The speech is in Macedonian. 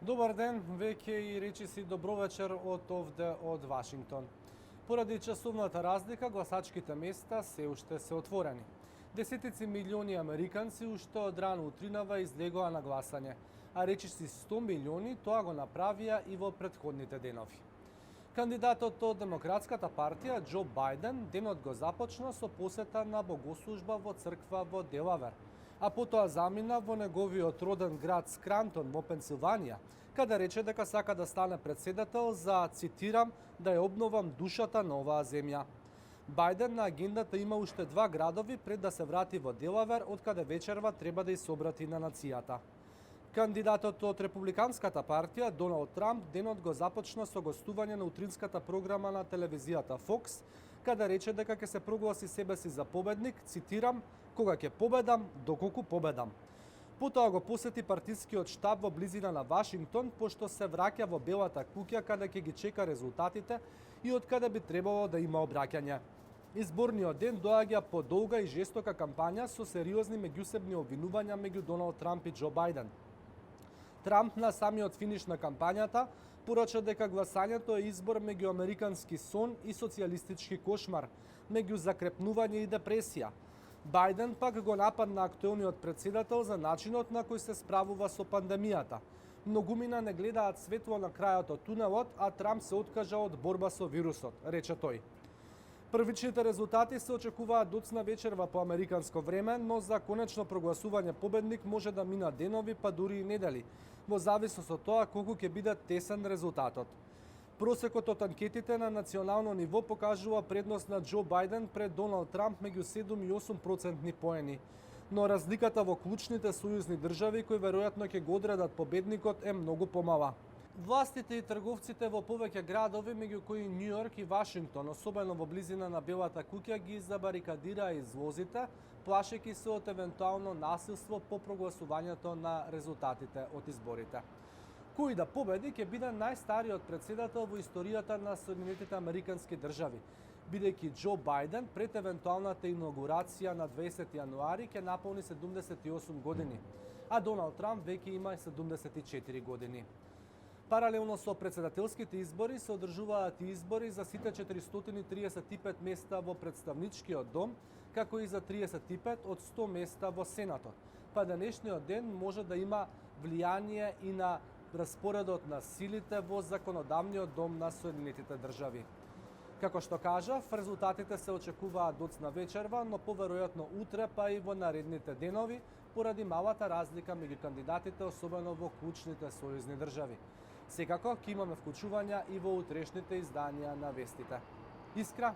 Добар ден, веќе и речиси добро вечер од овде од Вашингтон. Поради часовната разлика, гласачките места се уште се отворени. Десетици милиони американци уште од рано утринава излегоа на гласање, а речиси 100 милиони тоа го направија и во претходните денови. Кандидатот од Демократската партија Џо Бајден денот го започна со посета на богослужба во црква во Делавер, а потоа замина во неговиот роден град Скрантон во Пенсилванија, каде рече дека сака да стане председател за, цитирам, да ја обновам душата на оваа земја. Бајден на агендата има уште 2 градови пред да се врати во Делавер, од каде вечерва треба да се обрати на нацијата. Кандидатот од Републиканската партија Доналд Трамп денот го започна со гостување на утринската програма на телевизијата Fox, каде рече дека ќе се прогласи себе си за победник, цитирам, кога ќе победам, доколку победам. Потоа го посети партискиот штаб во близина на Вашингтон, пошто се враќа во Белата куќа каде ќе ги чека резултатите и од каде би требало да има обраќање. Изборниот ден доаѓа по долга и жестока кампања со сериозни меѓусебни обвинувања меѓу Доналд Трамп и Џо Бајден. Трамп на самиот финиш на кампањата порача дека гласањето е избор меѓу американски сон и социјалистички кошмар, меѓу закрепнување и депресија. Бајден пак го нападна актуелниот председател за начинот на кој се справува со пандемијата. Многумина не гледаат светло на крајот од тунелот, а Трамп се откажа од борба со вирусот, рече тој. Првичните резултати се очекуваат доцна вечерва по американско време, но за конечно прогласување победник може да минат денови, па дури и недели, во зависност од тоа колку ќе биде тесен резултатот. Просекот од анкетите на национално ниво покажува предност на Џо Бајден пред Доналд Трамп меѓу 7 и 8% поени, но разликата во клучните сојузни држави кои веројатно ќе го одредат победникот е многу помала. Властите и трговците во повеќе градови, меѓу кои Њујорк и Вашингтон, особено во близина на Белата куќа, ги забарикадираа извозите, плашејќи се од евентуално насилство по прогласувањето на резултатите од изборите. Кој да победи ќе биде најстариот председател во историјата на Соединетите Американски држави, бидејќи Џо Бајден пред евентуалната инаугурација на 20 јануари ќе наполни 78 години, а Доналд Трамп веќе има 74 години. Паралелно со председателските избори се одржуваат и избори за сите 435 места во представничкиот дом, како и за 35 од 100 места во Сенатот, па денешниот ден може да има влијание и на распоредот на силите во законодавниот дом на Соединетите држави. Како што кажав, резултатите се очекуваат доцна вечерва, но поверојатно утре па и во наредните денови, поради малата разлика меѓу кандидатите, особено во клучните сојузни држави. Секако ќе имаме вклучувања и во утрешните изданија на вестите. Искра!